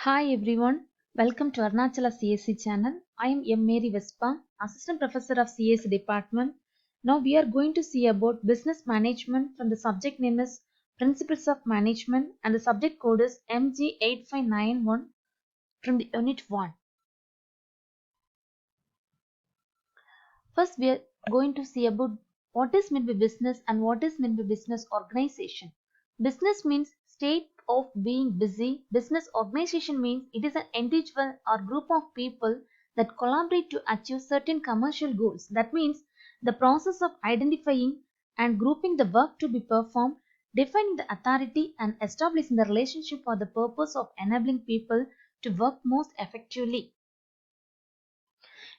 Hi everyone, welcome to Arunachala CSC channel. I am M. Mary Vespa, Assistant Professor of CSC Department. Now we are going to see about business management from the subject name is Principles of Management and the subject code is MG8591 from the Unit 1. First we are going to see about what is meant by business and what is meant by business organization. Business means state of being busy. Business organization means it is an individual or group of people that collaborate to achieve certain commercial goals. That means the process of identifying and grouping the work to be performed, defining the authority and establishing the relationship for the purpose of enabling people to work most effectively.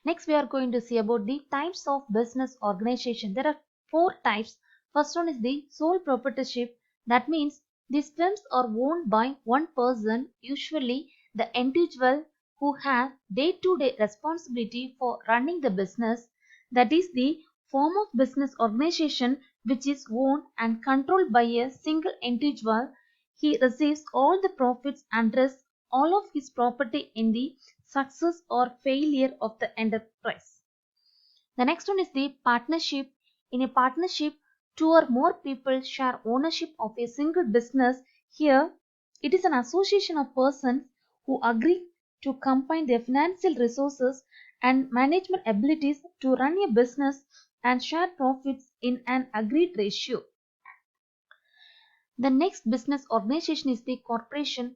Next, we are going to see about the types of business organization. There are four types. First one is the sole proprietorship. That means these firms are owned by one person, usually the individual who have day-to-day responsibility for running the business. That is the form of business organization which is owned and controlled by a single individual. He receives all the profits and risks all of his property in the success or failure of the enterprise. The next one is the partnership. In a partnership, two or more people share ownership of a single business. Here, it is an association of persons who agree to combine their financial resources and management abilities to run a business and share profits in an agreed ratio. The next business organization is the corporation.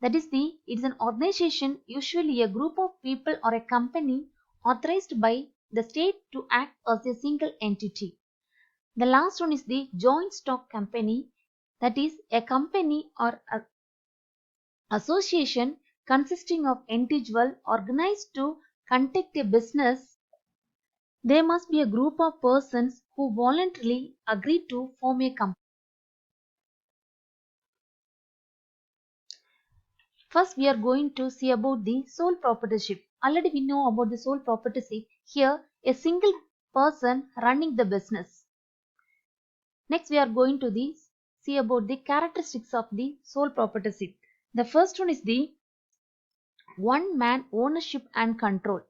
That is it is an organization, usually a group of people or a company authorized by the state to act as a single entity. The last one is the joint stock company. That is a company or a association consisting of individuals organized to conduct a business. There must be a group of persons who voluntarily agree to form a company. First, we are going to see about the sole proprietorship. Already we know about the sole proprietorship. Here, a single person running the business. Next, we are going to see about the characteristics of the sole proprietorship. The first one is the one man ownership and control.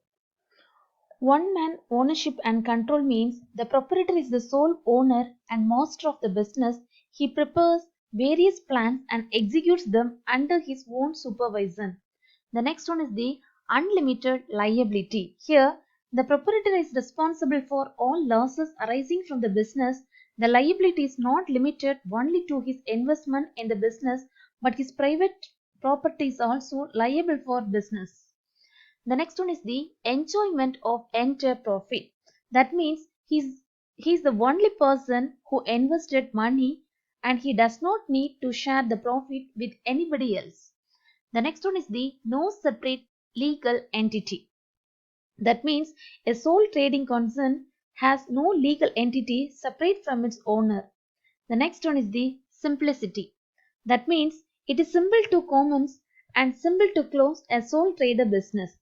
One man ownership and control means the proprietor is the sole owner and master of the business. He prepares various plans and executes them under his own supervision. The next one is the unlimited liability. Here, the proprietor is responsible for all losses arising from the business. The liability is not limited only to his investment in the business, but his private property is also liable for business. The next one is the enjoyment of entire profit. That means he's the only person who invested money and he does not need to share the profit with anybody else. The next one is the no separate legal entity. That means a sole trading concern has no legal entity separate from its owner. The next one is the simplicity. That means it is simple to commence and simple to close a sole trader business.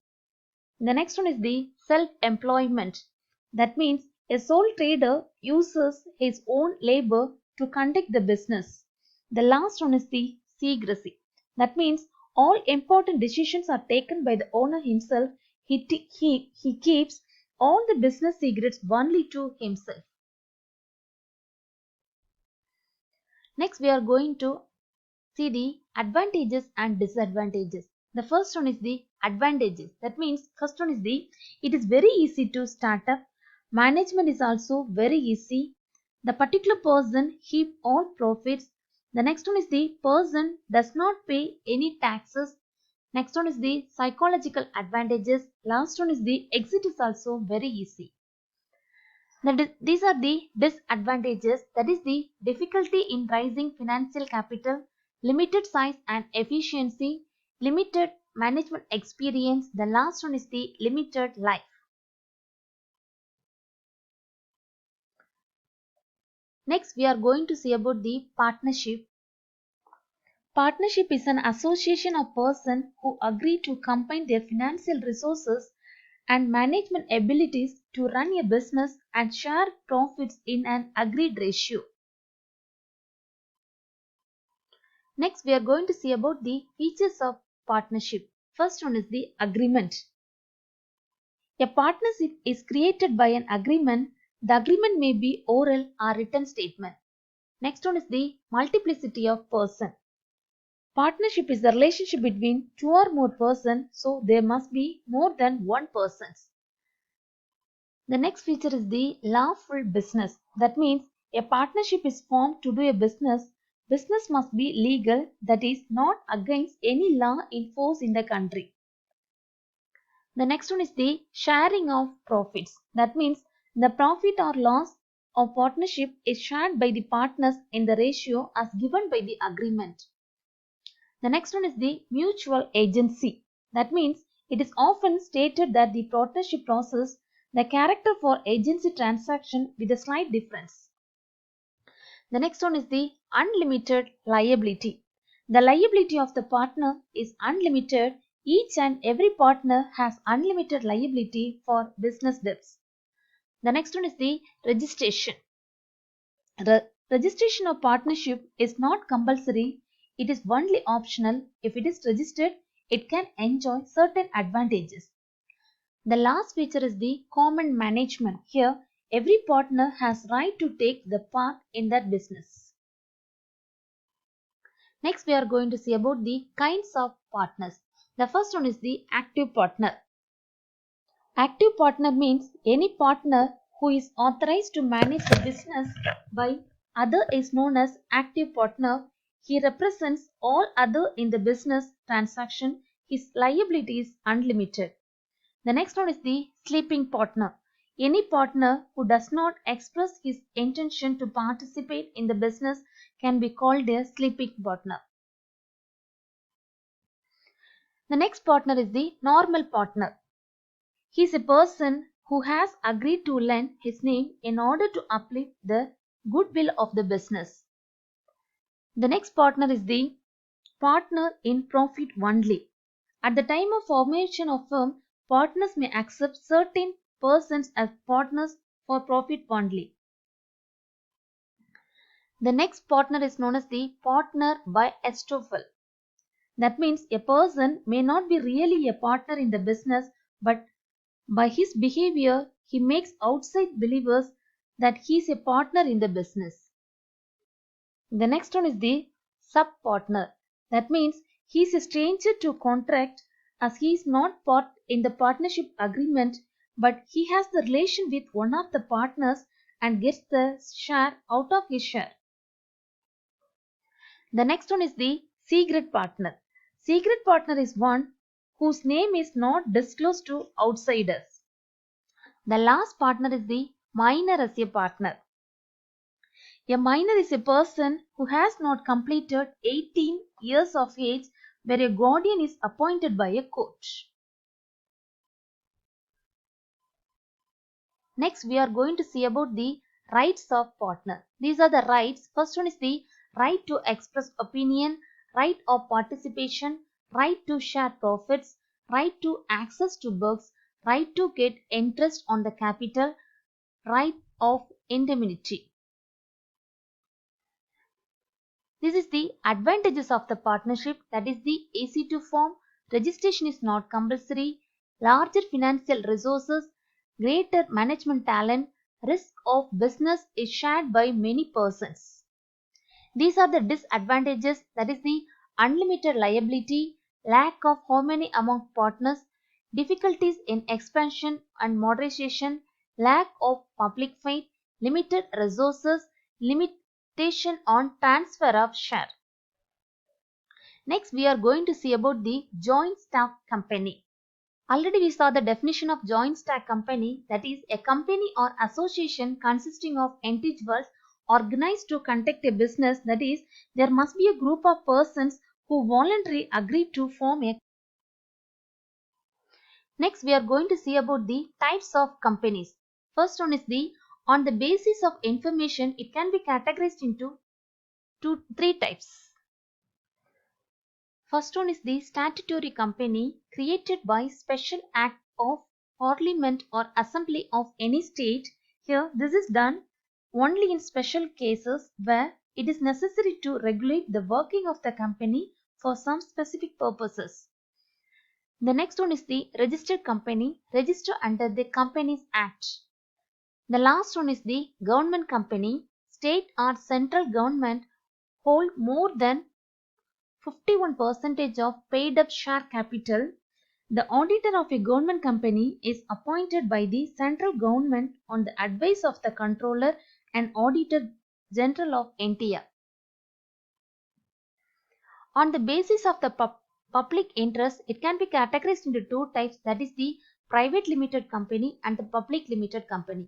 The next one is the self-employment. That means a sole trader uses his own labor to conduct the business. The last one is the secrecy. That means all important decisions are taken by the owner himself. He keeps all the business secrets only to himself. Next, we are going to see the advantages and disadvantages. The first one is the advantages. That means first one is it is very easy to start up. Management is also very easy. The particular person keep all profits. The next one is the person does not pay any taxes. Next one is the psychological advantages. Last one is the exit is also very easy. These are the disadvantages, that is the difficulty in raising financial capital, limited size and efficiency, limited management experience. The last one is the limited life. Next, we are going to see about the partnership. Partnership is an association of persons who agree to combine their financial resources and management abilities to run a business and share profits in an agreed ratio. Next, we are going to see about the features of partnership. First one is the agreement. A partnership is created by an agreement. The agreement may be oral or written statement. Next one is the multiplicity of person. Partnership is the relationship between two or more persons, so there must be more than one person. The next feature is the lawful business. That means a partnership is formed to do a business. Business must be legal, that is not against any law in force in the country. The next one is the sharing of profits. That means the profit or loss of partnership is shared by the partners in the ratio as given by the agreement. The next one is the mutual agency. That means it is often stated that the partnership process the character for agency transaction with a slight difference. The next one is the unlimited liability. The liability of the partner is unlimited. Each and every partner has unlimited liability for business debts. The next one is the registration. Registration of partnership is not compulsory. It is only optional. If it is registered, it can enjoy certain advantages. The last feature is the common management. Here, every partner has right to take the part in that business. Next, we are going to see about the kinds of partners. The first one is the active partner. Active partner means any partner who is authorized to manage the business by other is known as active partner. He represents all other in the business transaction. His liability is unlimited. The next one is the sleeping partner. Any partner who does not express his intention to participate in the business can be called a sleeping partner. The next partner is the normal partner. He is a person who has agreed to lend his name in order to uplift the goodwill of the business. The next partner is the partner in profit only. At the time of formation of firm, partners may accept certain persons as partners for profit only. The next partner is known as the partner by estoffel. That means a person may not be really a partner in the business, but by his behavior he makes outside believers that he is a partner in the business. The next one is the sub-partner. That means he is a stranger to contract as he is not part in the partnership agreement, but he has the relation with one of the partners and gets the share out of his share. The next one is the secret partner. Secret partner is one whose name is not disclosed to outsiders. The last partner is the minor as a partner. A minor is a person who has not completed 18 years of age where a guardian is appointed by a court. Next, we are going to see about the rights of partner. These are the rights. First one is the right to express opinion, right of participation, right to share profits, right to access to books, right to get interest on the capital, right of indemnity. This is the advantages of the partnership, that is the easy to form, registration is not compulsory, larger financial resources, greater management talent, risk of business is shared by many persons. These are the disadvantages, that is the unlimited liability, lack of harmony among partners, difficulties in expansion and moderation, lack of public faith, limited resources, limitation on transfer of share. Next, we are going to see about the joint stock company. Already we saw the definition of joint stock company, that is a company or association consisting of individuals organized to conduct a business, that is there must be a group of persons who voluntarily agree to form a. Next, we are going to see about the types of companies. First one is the on the basis of information, it can be categorized into three types. First one is the statutory company created by special act of parliament or assembly of any state. Here this is done only in special cases where it is necessary to regulate the working of the company for some specific purposes. The next one is the registered company, registered under the Companies Act. The last one is the government company, state or central government hold more than 51% of paid up share capital. The auditor of a government company is appointed by the central government on the advice of the controller and auditor general of India. On the basis of the public interest, it can be categorized into two types, that is the private limited company and the public limited company.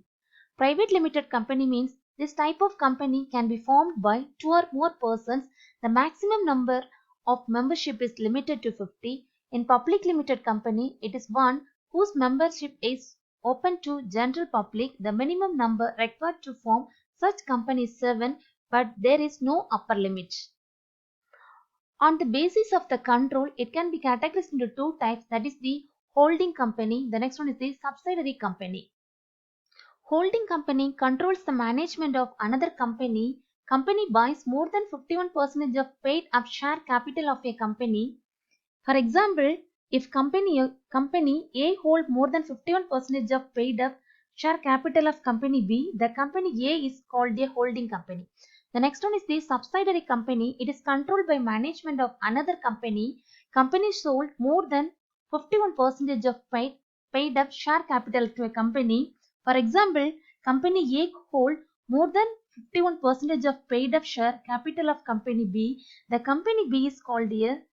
Private limited company means this type of company can be formed by two or more persons. The maximum number of membership is limited to 50. In public limited company, it is one whose membership is open to general public. The minimum number required to form such company is 7, but there is no upper limit. On the basis of the control, it can be categorized into two types, that is the holding company. The next one is the subsidiary company. Holding company controls the management of another company. Company buys more than 51% of paid up share capital of a company. For example, if company A hold more than 51% of paid up share capital of company B, the company A is called a holding company. The next one is the subsidiary company. It is controlled by management of another company. Company sold more than 51% of paid up share capital to a company. For example, company A hold more than 51% of paid up share capital of company B. The company B is called a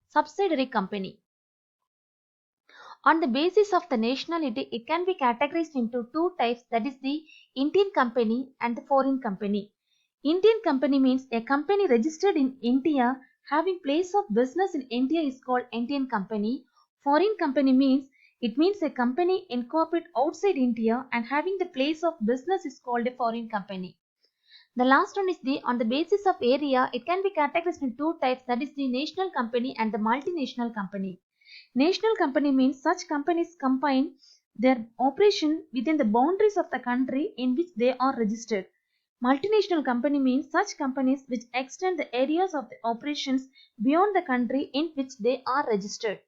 subsidiary company. On the basis of the nationality, it can be categorized into two types, that is the Indian company and the foreign company. Indian company means a company registered in India having place of business in India is called Indian company. Foreign company means a company incorporated outside India and having the place of business is called a foreign company. The last one is the on the basis of area, it can be categorized in two types, that is the national company and the multinational company. National company means such companies combine their operation within the boundaries of the country in which they are registered. Multinational company means such companies which extend the areas of the operations beyond the country in which they are registered.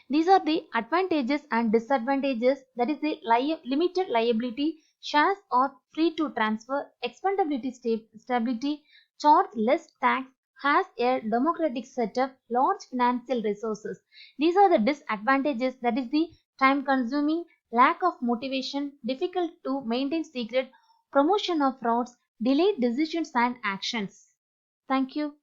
These are the advantages and disadvantages, that is the limited liability, shares are free to transfer, expandability stability, charge less tax, has a democratic setup, large financial resources. These are the disadvantages, that is the time consuming, lack of motivation, difficult to maintain secret, promotion of frauds, delayed decisions and actions. Thank you.